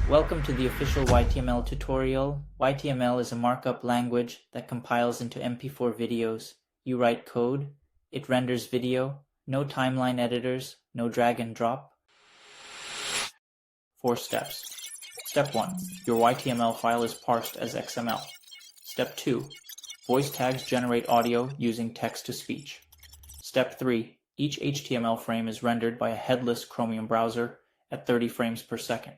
Welcome to the official YTML tutorial. YTML is a markup language that compiles into MP4 videos. You write code, it renders video, no timeline editors, no drag and drop. 4 steps. Step 1. Your YTML file is parsed as XML. Step 2. Voice tags generate audio using text-to-speech. Step 3. Each HTML frame is rendered by a headless Chromium browser at 30 frames per second.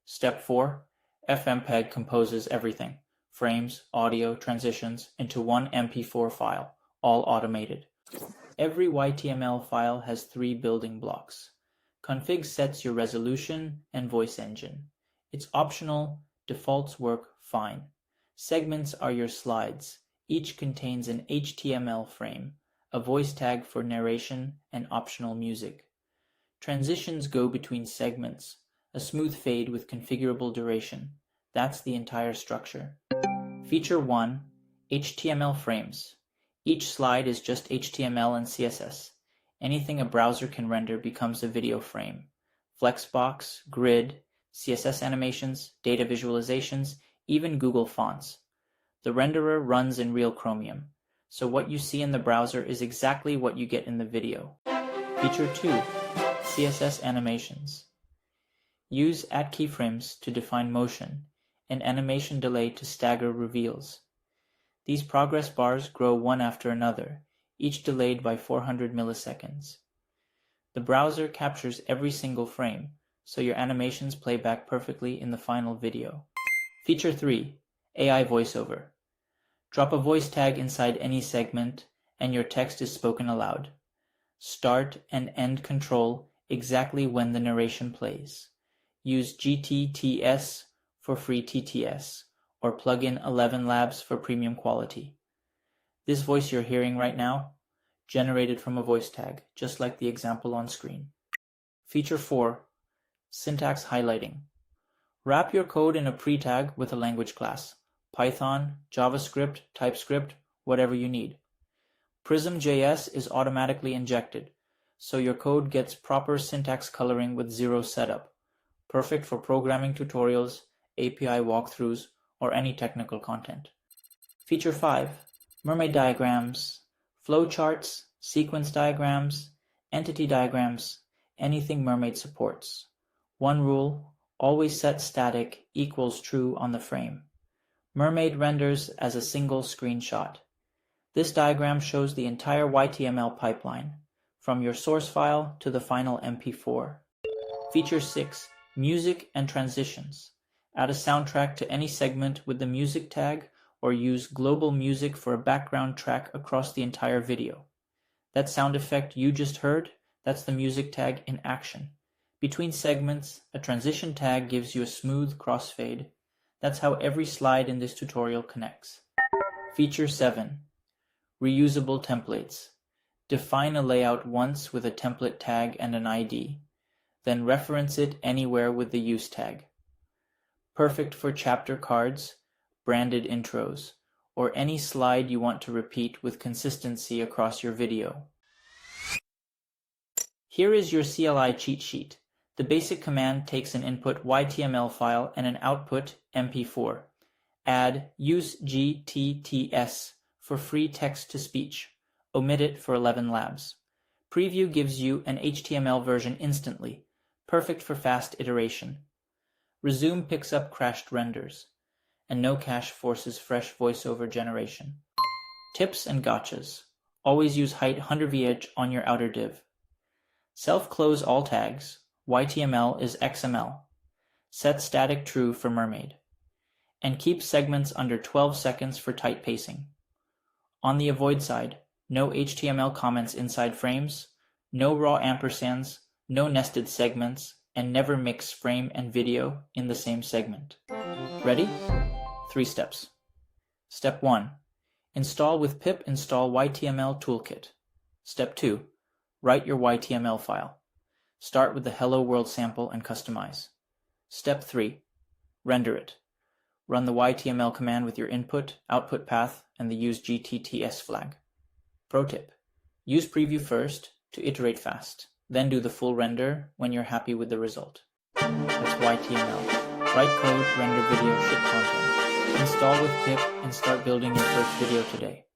Step 4. FmpEg composes everything, frames, audio, transitions, into one MP4 file, all automated. Every YTML file has 3 building blocks. Config sets your resolution and voice engine. It's optional, defaults work fine. Segments are your slides. Each contains an HTML frame, a voice tag for narration, and optional music. Transitions go between segments. A smooth fade with configurable duration. That's the entire structure. Feature 1. HTML frames. Each slide is just HTML and CSS. Anything a browser can render becomes a video frame. Flexbox, grid, CSS animations, data visualizations, even Google Fonts. The renderer runs in real Chromium, so what you see in the browser is exactly what you get in the video. Feature 2. CSS animations. Use @keyframes to define motion, and animation delay to stagger reveals. These progress bars grow one after another, each delayed by 400 milliseconds. The browser captures every single frame, so your animations play back perfectly in the final video. Feature 3. AI voiceover. Drop a voice tag inside any segment, and your text is spoken aloud. Start and end control exactly when the narration plays. Use GTTS for free TTS, or plug in 11 Labs for premium quality. This voice you're hearing right now, generated from a voice tag, just like the example on screen. Feature 4. Syntax highlighting. Wrap your code in a pre-tag with a language class. Python, JavaScript, TypeScript, whatever you need. Prism.js is automatically injected, so your code gets proper syntax coloring with zero setup. Perfect for programming tutorials, API walkthroughs, or any technical content. Feature 5. Mermaid diagrams, flowcharts, sequence diagrams, entity diagrams, anything Mermaid supports. One rule, always set static equals true on the frame. Mermaid renders as a single screenshot. This diagram shows the entire YTML pipeline, from your source file to the final MP4. Feature 6. Music and transitions. Add a soundtrack to any segment with the music tag, or use global music for a background track across the entire video. That sound effect you just heard, that's the music tag in action. Between segments, a transition tag gives you a smooth crossfade. That's how every slide in this tutorial connects. Feature 7. Reusable templates. Define a layout once with a template tag and an ID. Then reference it anywhere with the use tag. Perfect for chapter cards, branded intros, or any slide you want to repeat with consistency across your video. Here is your CLI cheat sheet. The basic command takes an input YTML file and an output MP4. Add use GTTS for free text-to-speech. Omit it for 11 Labs. Preview gives you an HTML version instantly. Perfect for fast iteration. Resume picks up crashed renders, and no cache forces fresh voiceover generation. Tips and gotchas. Always use height 100 VH on your outer div. Self-close all tags. YTML is XML. Set static true for Mermaid. And keep segments under 12 seconds for tight pacing. On the avoid side, no HTML comments inside frames, no raw ampersands, no nested segments, and never mix frame and video in the same segment. Ready? 3 steps. Step 1. Install with pip install YTML toolkit. Step 2. Write your YTML file. Start with the Hello World sample and customize. Step 3. Render it. Run the YTML command with your input, output path, and the use GTTS flag. Pro tip. Use preview first to iterate fast. Then do the full render when you're happy with the result. That's YTML. Write code, render video, ship content. Install with pip and start building your first video today.